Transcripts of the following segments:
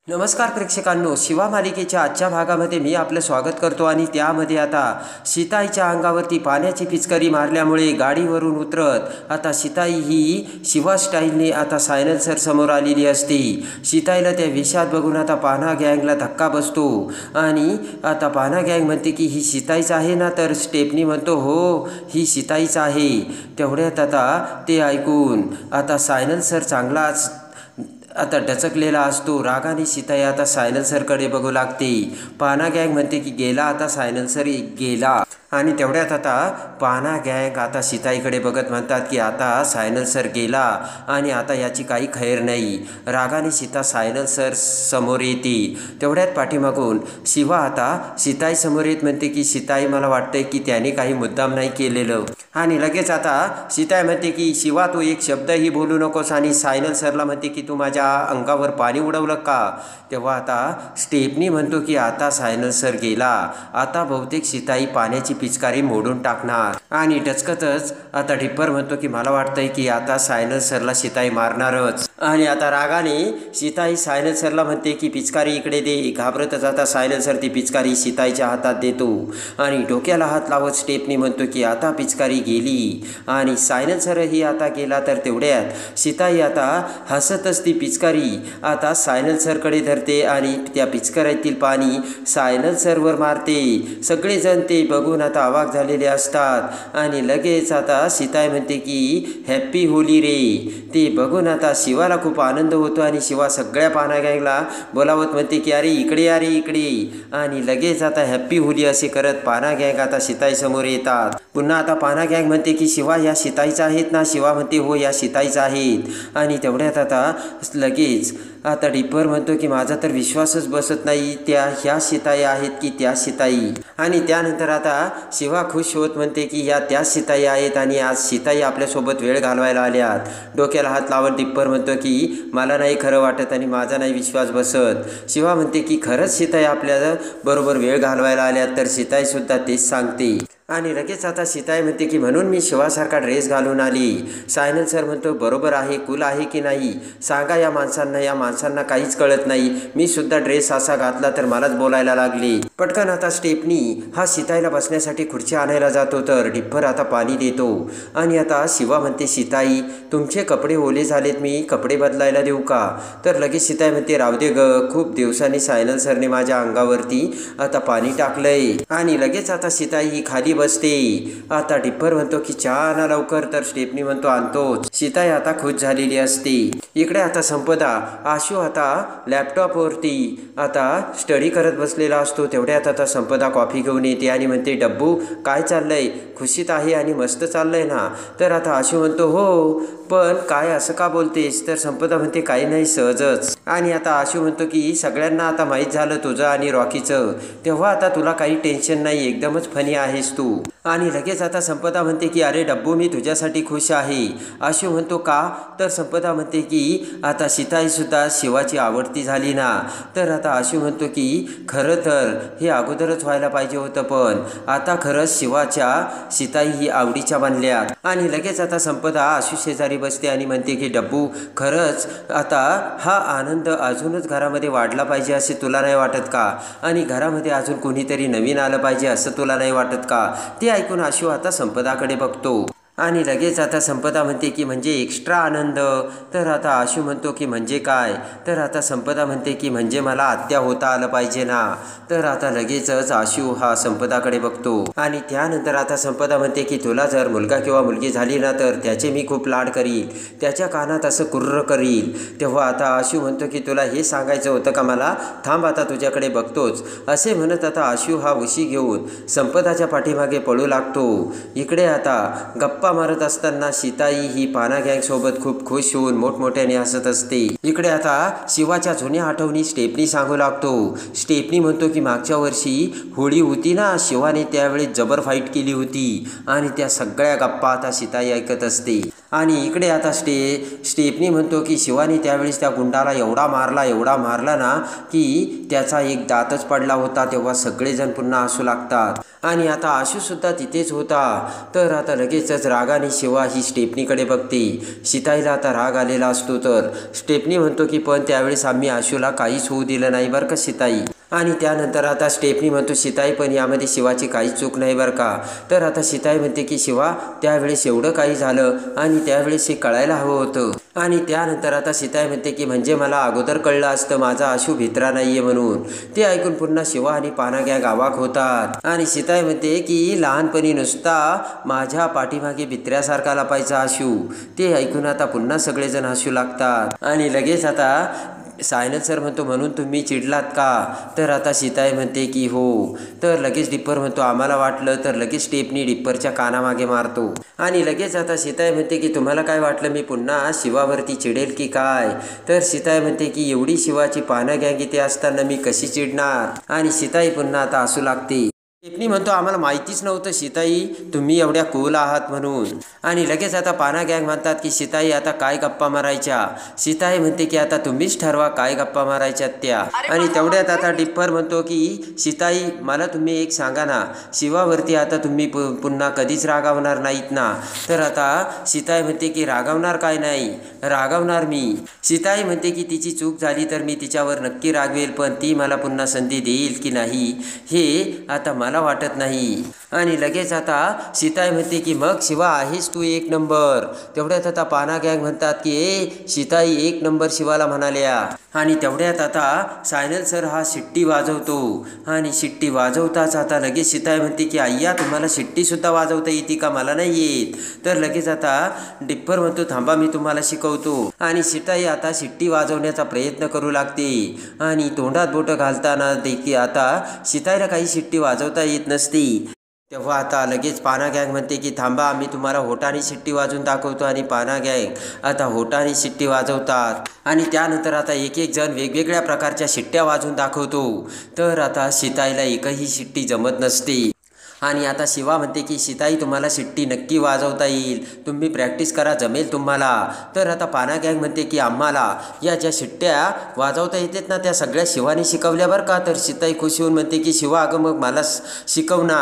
नमस्कार प्रेक्षकांनो, शिवा मालिकेच्या आजच्या भागामध्ये मी आपलं स्वागत करतो आणि त्यामध्ये आता सीताईच्या अंगावरती पाण्याची पिचकारी मारल्यामुळे गाडीवरून उतरत आता सीताई ही शिवा स्टाईलने आता सायलेन्सर समोर आलेली असते। सीताईला त्या विषात बघून आता पान्हा गँगला धक्का बसतो आणि आता पान्हा गँग म्हणते की ही सीताईच आहे ना, तर स्टेफनी म्हणतो हो ही सीताईच आहे। तेवढ्यात आता ते ऐकून आता सायलेन्सर चांगलाच आता डचकलेला असतो। रागाने सीताई आता सायलेन्सरकडे बघू लागते। पान्हा गँग म्हणते की गेला आता सायलेन्सर गेला आणि तेवढ्यात आता पान्हा गँग आता सीताईकडे बघत म्हणतात की आता सायलेन्सर गेला आणि आता याची काही खैर नाही। रागाने सीता सायलेन्सर समोर येते। तेवढ्यात पाठीमागून शिवा आता सीताई समोर येत म्हणते की सीताई मला वाटतंय की त्याने काही मुद्दाम नाही केलेलं। आणि लगेच आता सीताई म्हणते की शिवा तू एक शब्दही बोलू नकोस आणि सायलेन्सरला म्हणते की तू माझ्या अंगावर पाणी उडवलं का। तेव्हा आता स्टेफनी म्हणतो की आता सायलेन्सर गेला, आता बहुतेक सीताई पाण्याची पिचकारी मोडून टाकणार आणि डचकतच आता डिप्पर म्हणतो की मला वाटतंय की आता सायलेन्सरला सीताई मारणारच। आणि आता रागाने सीताई सायलेन्सरला म्हणते की पिचकारी इकडे दे। घाबरतच आता सायलेन्सर ती पिचकारी सीताईच्या हातात देतो आणि डोक्याला हात लावत स्टेफनी म्हणतो की आता पिचकारी गेली आणि सायलेन्सरही आता गेला। तर तेवढ्यात सीताई आता हसतच ती पिचकारी आता सायलेन्सरकडे धरते आणि त्या पिचकारीतील पाणी सायलेन्सरवर मारते। सगळेजण ते बघून आता अवाक झालेले असतात आणि लगेच आता सीताई म्हणते की हॅप्पी होली रे। ते बघून आता शिवाला खूप आनंद होतो आणि शिवा सगळ्या पान्हा गँगला बोलावत म्हणते की अरे इकडे अरे इकडे। आणि लगेच आता हॅप्पी होली असे करत पान्हा गँग आता सीताई समोर येतात। पुन्हा आता पान्हा गँग म्हणते की शिवा या सीताईच आहेत ना। शिवा म्हणते हो या सीताईच आहेत। आणि तेवढ्यात आता लगेच आता डिप्पर म्हणतो की माझा तर विश्वासच बसत नाही, ह्या सीताई आहेत की त्या सीताई। आणि त्यानंतर आता शिवा खुश होत म्हणते की या त्या सीताई आहेत आणि आज सीताई आपल्यासोबत वेळ घालवायला आल्यात। डोक्याला हात लावत डिप्पर म्हणतो की मला नाही खरं वाटत आणि माझा नाही विश्वास बसत। शिवा म्हणते की खरंच सीताई आपल्या बरोबर वेळ घालवायला आल्यात, तर सीताई सुद्धा तेच सांगते। आणि लगेच आता सीताई म्हणते की म्हणून मी शिवासारखा ड्रेस घालून आली। सायलेन्सर म्हणतो बरोबर आहे, कूल आहे की नाही सांगा या माणसांना काहीच कळत नाही। मी सुद्धा ड्रेस असा घातला तर मलाच बोलायला लागले। पटकन आता स्टेफनी हा सीताईला बसण्यासाठी खुर्ची आणायला जातो तर डिप्पर आता पाणी देतो आणि आता शिवा म्हणते सीताई तुमचे कपडे ओले झालेत, मी कपडे बदलायला देऊ का। तर लगेच सीताई म्हणते राहू दे ग, खूप दिवसांनी सायलेन्सरने माझ्या अंगावरती आता पाणी टाकलंय। आणि लगेच आता सीताई ही खाली बसते। आता डिप्पर म्हणतो की चहा आणा लवकर, तर स्टेफनी म्हणतो आणतोच। सीताई आता खुश झालेली असते। इकडे आता संपदा आशू आता लॅपटॉपवरती आता स्टडी करत बसलेला असतो। तेवढ्यात आता संपदा कॉफी घेऊन येते आणि म्हणते डब्बू काय चाललंय, खुशीत आहे आणि मस्त चाललंय ना। तर आता आशू म्हणतो हो, पण काय असं का बोलतेस। तर संपदा म्हणते काही नाही सहजच। आणि आता आशू म्हणतो की सगळ्यांना आता माहीत झालं तुझं आणि रॉकीचं, तेव्हा आता तुला काही टेन्शन नाही, एकदमच फनी आहेस तू। आणि लगेच आता संपदा म्हणते की अरे डब्बू मी तुझ्यासाठी खुश आहे। आशू म्हणतो का, तर संपदा म्हणते की आता सीताई सुद्धा शिवाची आवडती झाली ना। तर आता आशू म्हणतो की खरं तर हे अगोदरच व्हायला पाहिजे होतं, पण आता खरंच शिवाच्या सीताई ही आवडीच्या बनल्यात। आणि लगेच आता संपदा आशू शेजारी बसते आणि म्हणते की डब्बू खरंच आता हा आनंद अजूनच घरामध्ये वाढला पाहिजे असे तुला नाही वाटत का, आणि घरामध्ये अजून कोणीतरी नवीन आलं पाहिजे असं तुला नाही वाटत का। ते ऐकून आशू आता संपदाकडे बघतो आणि लगेच आता संपदा म्हणते की म्हणजे एक्स्ट्रा आनंद। तर आता आशू म्हणतो की म्हणजे काय, तर आता संपदा म्हणते की म्हणजे मला आत्या होता आलं पाहिजे ना। तर आता लगेचच आशू हा संपदाकडे बघतो आणि त्यानंतर आता संपदा म्हणते की तुला जर मुलगा किंवा मुलगी झाली ना तर त्याचे मी खूप लाड करील, त्याच्या कानात असं कुर्र करील। तेव्हा आता आशू म्हणतो की तुला हे सांगायचं होतं का मला, थांब आता तुझ्याकडे बघतोच। असे म्हणत आता आशू हा उशी घेऊन संपदाच्या पाठीमागे पळू लागतो। इकडे आता गप्पा मारत असताना सीताई ही पान्हा गँग सोबत खूप खुश होऊन मोठमोठ्याने हसत असते। इकडे आता शिवाच्या जुन्या आठवणी स्टेफनी सांगू लागतो। स्टेफनी म्हणतो की मागच्या वर्षी होळी होती ना, शिवाने त्यावेळी जबर फाईट केली होती आणि त्या सगळ्या गप्पा आता सीताई ऐकत असते। आणि इकडे आता स्टेपनी म्हणतो की शिवानी त्यावेळेस त्या गुंडाला एवढा मारला ना की त्याचा एक दातच पडला होता. तेव्हा सगळेजण पुन्हा हसू लागतात. आणि आता आशूसुद्धा तिथेच होता. तर आता लगेचच रागाने शिवा ही स्टेपनीकडे बघते. सीताईला आता राग आलेला असतो. तर स्टेपनी म्हणतो की पण त्यावेळेस आम्ही आशूला काहीच होऊ दिलं नाही बरं का सीताई. आणि त्यानंतर आता स्टेपनी म्हणतो सीताई पण यामध्ये शिवाची काहीच चूक नाही बरं का. तर आता सीताई म्हणते की शिवा त्यावेळेस एवढं काही झालं आणि त्यावेळेस हे कळायला हवं होतं. आणि त्यानंतर आता सीताई म्हणते की म्हणजे मला अगोदर कळलं असतं माझा आशू भित्रा नाहीये म्हणून. ते ऐकून पुन्हा शिवा आणि पाना गँग अवाक होतात. आणि सीताई म्हणते की लहानपणी नुसता माझ्या पाठीमागे भित्र्यासारखा लपायचा आशू. ते ऐकून आता पुन्हा सगळेजण हसू लागतात. आणि लगेच आता सायनल सर म्हणतो म्हणून तुम्ही चिडलात का. तर आता सीताई म्हणते की हो. तर लगेच डिप्पर म्हणतो आम्हाला वाटलं. तर लगेच स्टेपनी डिप्परच्या कानामागे मारतो. आणि लगेच आता सीताई म्हणते की तुम्हाला काय वाटलं मी पुन्हा शिवावरती चिडेल की काय. तर सीताई म्हणते की एवढी शिवाची पानं गँग इथे असताना मी कशी चिडणार. आणि सीताई पुन्हा आता हसू लागते. स्टेपनी म्हणतो आम्हाला माहितीच नव्हतं सीताई तुम्ही एवढ्या कूल आहात म्हणून. आणि लगेच आता पाना गँग म्हणतात की सीताई आता काय गप्पा मारायच्या. सीताई म्हणते की आता तुम्हीच ठरवा काय गप्पा मारायच्यात त्या. आणि तेवढ्यात आता डिप्पर म्हणतो की सीताई मला तुम्ही एक सांगा ना शिवावरती आता तुम्ही पुन्हा कधीच रागावणार नाहीत ना. तर आता सीताई म्हणते की रागावणार काय नाही रागावणार मी. सीताई म्हणते की तिची चूक झाली तर मी तिच्यावर नक्की रागवेल पण ती मला पुन्हा संधी देईल की नाही हे आता मला वाटत नाही. आणि लगेच आता सीताई म्हणते की मग शिवा आहेस तू एक नंबर. तेवढ्यात आता पाना गँग म्हणतात की ए सीताई एक नंबर शिवाला म्हणाल्या. आणि तेवढ्यात आता सायनल सर हा शिट्टी वाजवतो. आणि शिट्टी वाजवताच आता लगेच सीताई म्हणते की अय्या तुम्हाला शिट्टीसुद्धा वाजवता येते का मला नाही येत. तर लगेच आता डिप्पर म्हणतो थांबा मी तुम्हाला शिकवतो. आणि सीताई आता शिट्टी वाजवण्याचा प्रयत्न करू लागते. आणि तोंडात बोटं घालताना देखील आता सीताईला काही शिट्टी वाजवता येत नसते. तेव्हा आता लगेच पाना गँग म्हणते की थांबा आम्ही तुम्हाला होटाने शिट्टी वाजवून दाखवतो. आणि पाना गँग आता होटाने शिट्टी वाजवतात. आणि त्यानंतर आता एक एक जण वेगवेगळ्या प्रकारच्या शिट्ट्या वाजवून दाखवतो. तर आता सीताईला एकही शिट्टी जमत नसते. आणि आता शिवा म्हणते की सीताई तुम्हाला शिट्टी नक्की वाजवता येईल तुम्ही प्रॅक्टिस करा जमेल तुम्हाला. तर आता पाना गँग म्हणते की आम्हाला या ज्या शिट्ट्या वाजवता येतात ना त्या सगळ्या शिवाने शिकवल्या बरं का. तर सीताई खुश होऊन म्हणते की शिवा अगं मग मला शिकव ना.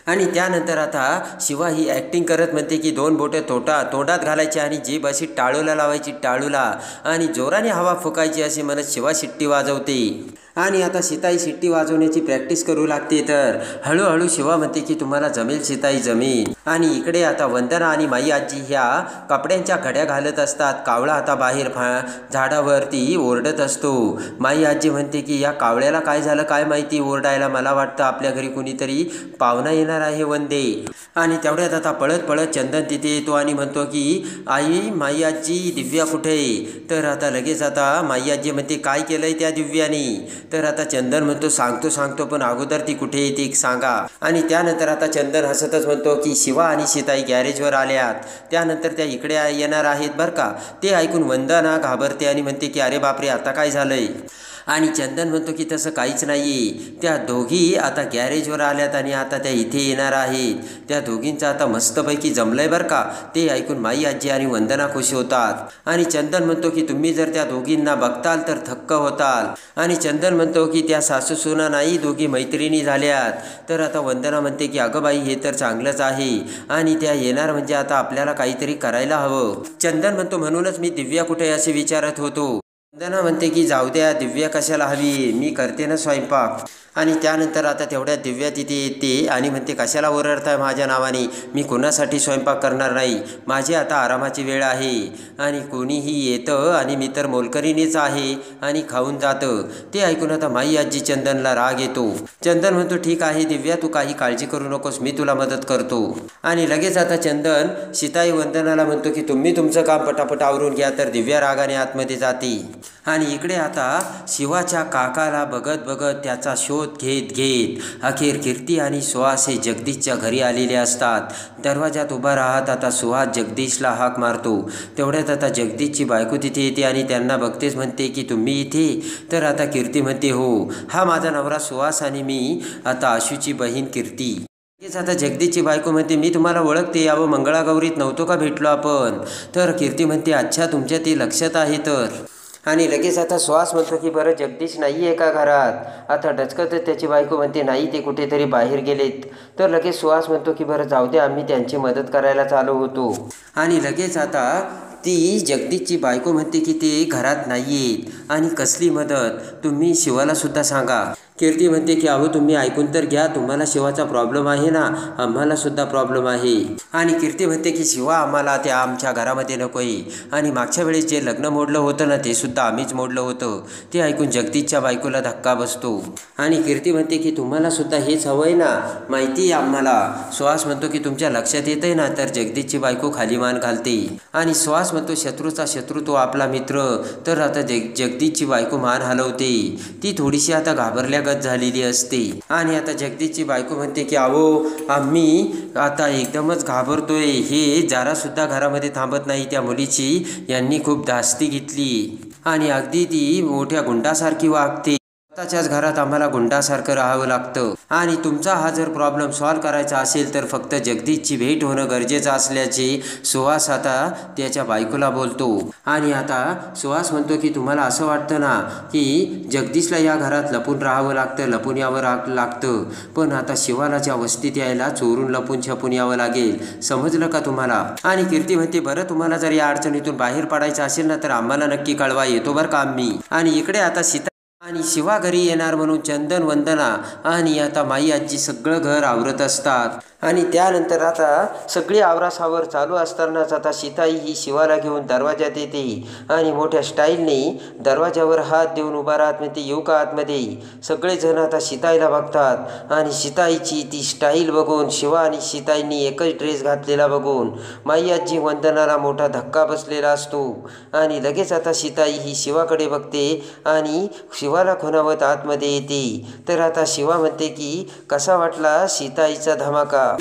आणि त्यानंतर आता शिवा ही ॲक्टिंग करत म्हणते की दोन बोटे तोंडात घालायची आणि जीभ अशी टाळूला लावायची टाळूला आणि जोराने हवा फुकायची असे म्हणत शिवा शिट्टी वाजवते. आणि आता सीताई शिट्टी वाजवण्याची प्रॅक्टिस करू लागते. तर हळूहळू शिवा म्हणते की तुम्हाला जमेल सीताई जमेल. आणि इकडे आता वंदना आणि माई आजी ह्या कपड्यांच्या घड्या घालत असतात. कावळा आता बाहेर झाडावरती ओरडत असतो. माई आजी म्हणते की या कावळ्याला काय झालं काय माहिती ओरडायला. मला वाटतं आपल्या घरी कुणीतरी पाहुणा येणार आहे वंदे. आणि तेवढ्यात आता पळत पळत चंदन तिथे येतो आणि म्हणतो की आई माई आजी दिव्या कुठे. तर आता लगेच आता माई आजी म्हणते काय केलंय त्या दिव्याने. तर आता चंदन म्हणतो सांगतो पण अगोदर ती कुठे येते सांगा. आणि त्यानंतर आता चंदन हसतच म्हणतो की शिवा आणि सीताई गॅरेजवर आल्यात त्यानंतर त्या इकडे येणार आहेत बरं का. ते ऐकून वंदना घाबरते आणि म्हणते की अरे बापरे आता काय झालंय. आणि चंदन म्हणतो की तसं काहीच नाही त्या दोघी आता गॅरेजवर आल्यात आणि आता त्या इथे येणार आहेत. त्या दोघींचं आता मस्तपैकी जमलंय बरं का. ते ऐकून माई आजी आणि वंदना खुश होतात. आणि चंदन म्हणतो की तुम्ही जर त्या दोघींना बघताल तर थक्क होताल. आणि चंदन म्हणतो की त्या सासू सुना नाही दोघी मैत्रिणी झाल्यात. तर आता वंदना म्हणते की अगं बाई हे तर चांगलंच आहे आणि त्या येणार म्हणजे आता आपल्याला काहीतरी करायला हवं. चंदन म्हणतो म्हणूनच मी दिव्या कुठे असे विचारत होतो. वंदना म्हणते की जाऊ द्या दिव्या कशाला हवी मी करते ना स्वयंपाक. आणि त्यानंतर आता तेवढ्या दिव्या तिथे येते आणि म्हणते कशाला ओरडताय माझ्या नावाने मी कोणासाठी स्वयंपाक करणार नाही माझी आता आरामाची वेळ आहे. आणि कोणीही येतं आणि मी तर मोलकरीनेच आहे आणि खाऊन जातं. ते ऐकून आता माई आजी चंदनला राग येतो. चंदन म्हणतो ठीक आहे दिव्या तू काही काळजी करू नकोस मी तुला मदत करतो. आणि लगेच आता चंदन सीताई वंदनाला म्हणतो की तुम्ही तुमचं काम पटापट आवरून घ्या. तर दिव्या रागाने आतमध्ये जाते. आणि इकडे आता शिवाच्या काकाला बघत बघत त्याचा शोध घेत अखेर कीर्ती आणि सुहास हे जगदीशच्या घरी आलेले असतात. दरवाजात उभा राहत आता सुहास जगदीशला हाक मारतो. तेवढ्यात आता जगदीशची बायको तिथे येते आणि त्यांना बघतेच म्हणते की तुम्ही इथे. तर आता कीर्ती म्हणते हो हा माझा नवरा सुहास आणि मी आता आशूची बहीण कीर्ती. तेच आता जगदीशची बायको म्हणते, मी तुम्हाला ओळखते, अहो मंगळागौरीत नव्हतो का भेटलो आपण? तर कीर्ती म्हणते, अच्छा तुमच्या ते लक्षात आहे तर. आणि लगेच आता सुहास म्हणतो की बरं जगदीश नाही आहे का घरात? आता डचकतच त्याची बायको म्हणते, नाही ते कुठेतरी बाहेर गेलेत. तर लगेच सुहास म्हणतो की बरं जाऊ दे, आम्ही त्यांची मदत करायला चालू होतो. आणि लगेच आता ती जगदीशची बायको म्हणते की ते घरात नाही आहेत आणि कसली मदत, तुम्ही शिवाला सुद्धा सांगा. कीर्ती म्हणते की अहो तुम्ही ऐकून तर घ्या, तुम्हाला शिवाचा प्रॉब्लेम आहे ना, आम्हाला सुद्धा प्रॉब्लेम आहे. आणि कीर्ती म्हणते की शिवा आम्हाला त्या आमच्या घरामध्ये नको आहे, आणि मागच्या वेळेस जे लग्न मोडलं होतं ना ते सुद्धा आम्हीच मोडलं होतं. ते ऐकून जगदीशच्या बायकोला धक्का बसतो. आणि कीर्ती म्हणते की तुम्हाला सुद्धा हेच हवं आहे ना, माहिती आहे आम्हाला. सुहास म्हणतो की तुमच्या लक्षात येत आहे ना. तर जगदीशची बायको खाली मान घालते आणि सुहास म्हणतो शत्रूचा शत्रू तो आपला मित्र. तर आता जगदीशची बायको मान हलवते. ती थोडीशी आता घाबरल्यागत झालेली असते. आणि आता जगदीशची बायको म्हणते की अहो आम्ही आता एकदमच घाबरतोय, हे जरा सुद्धा घरामध्ये थांबत नाही त्या मुलीची, यांनी खूप धास्ती घेतली आणि अगदी ती मोठ्या गुंडासारखी वागते. स्वतःच्याच घरात आम्हाला गुंडासारखं राहावं लागतं, आणि तुमचा हा जर प्रॉब्लेम सॉल्व्ह करायचा असेल तर फक्त जगदीशची भेट होणं गरजेचं असल्याचे सुहास आता त्याच्या बायकोला बोलतो. आणि आता सुहास म्हणतो की तुम्हाला असं वाटतं ना की जगदीशला या घरात लपून राहावं लागतं, लपून यावं लागतं, पण आता शिवाला ज्या वस्तीत यायला चोरून लपून छपून यावं लागेल, समजलं का तुम्हाला? आणि कीर्ती म्हणते बरं तुम्हाला जर या अडचणीतून बाहेर पडायचं असेल ना तर आम्हाला नक्की कळवा, येतो बरं का आम्ही. आणि इकडे आता सीता आणि शिवा घरी येणार म्हणून चंदन, वंदना आणि आता माई आजी सगळं घर आवरत असतात. आणि त्यानंतर आता सगळी आवरासावर चालू असतानाच आता सीताई ही शिवाला घेऊन दरवाजात येते आणि मोठ्या स्टाईलने दरवाजावर हात देऊन उभा राहत म्हणते, येऊ का आतमध्ये? सगळेजण आता सीताईला बघतात आणि सीताईची ती स्टाईल बघून, शिवा आणि सीताईंनी एकच ड्रेस घातलेला बघून माई आजी वंदनाला मोठा धक्का बसलेला असतो. आणि लगेच आता सीताई ही शिवाकडे बघते आणि शिवाला खुणावत आतमध्ये येते. तर आता शिवा म्हणते की कसा वाटला सीताईचा धमाका?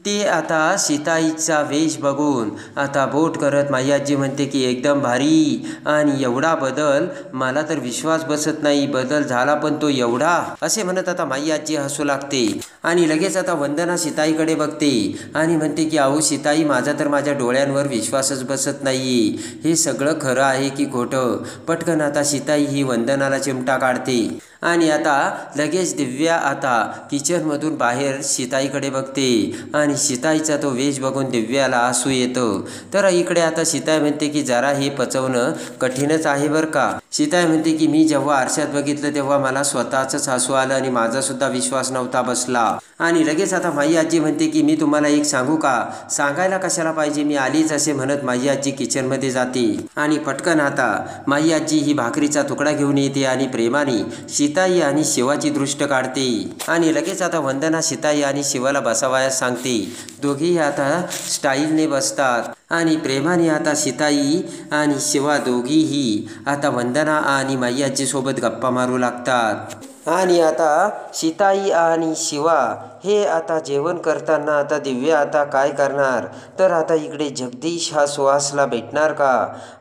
ते आता सीताईचा वेश बघून आता बोट करत माई आजी म्हणते की एकदम भारी, आणि एवढा बदल मला तर विश्वास बसत नाही, बदल झाला पण तो एवढा, असे म्हणत आता माई आजी हसू लागते. आणि लगेच आता वंदना सीताईकडे बघते आणि म्हणते की अहो सीताई, माझा तर माझ्या डोळ्यांवर विश्वासच बसत नाही, हे सगळं खरं आहे की खोटं? पटकन आता सीताई ही वंदनाला चिमटा काढते. आणि आता लगेच दिव्या आता किचनमधून बाहेर सीताईकडे बघते आणि सीताईचा तो वेश बघून दिव्याला हसू येतं. तर इकडे आता सीताई म्हणते की जरा हे पचवणं कठीणच आहे बरं का. सीताई म्हणते की मी जेव्हा आरशात बघितलं तेव्हा मला स्वतःच हसू आलं आणि माझा सुद्धा विश्वास नव्हता बसला. आणि लगेच आता माई आजी म्हणते की मी तुम्हाला एक सांगू का? सांगायला कशाला पाहिजे, मी आलीच, असे म्हणत माई आजी किचनमध्ये जाते. आणि पटकन आता माई आजी ही भाकरीचा तुकडा घेऊन येते आणि प्रेमाने सीताई आणि शिवाची दृष्ट काढते. आणि लगेच आता वंदना सीताई आणि शिवाला बसावयास सांगते. दोघेही आता स्टाईलने बसतात आणि प्रेमाने आता सीताई आणि शिवा दोघीही आता वंदना आणि माई आजीसोबत गप्पा मारू लागतात. आणि आता सीताई आणि शिवा हे आता जेवण करताना आता दिव्या आता काय करणार? तर आता इकडे जगदीश हा सुहासला भेटणार का?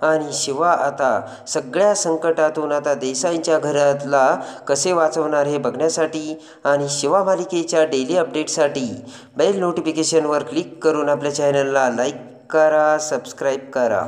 आणि शिवा आता सगळ्या संकटातून आता देसाईंच्या घरातला कसे वाचवणार हे बघण्यासाठी आणि शिवा मालिकेच्या डेली अपडेटसाठी बेल नोटिफिकेशनवर क्लिक करून आपल्या चॅनलला लाईक करा, सबस्क्राईब करा.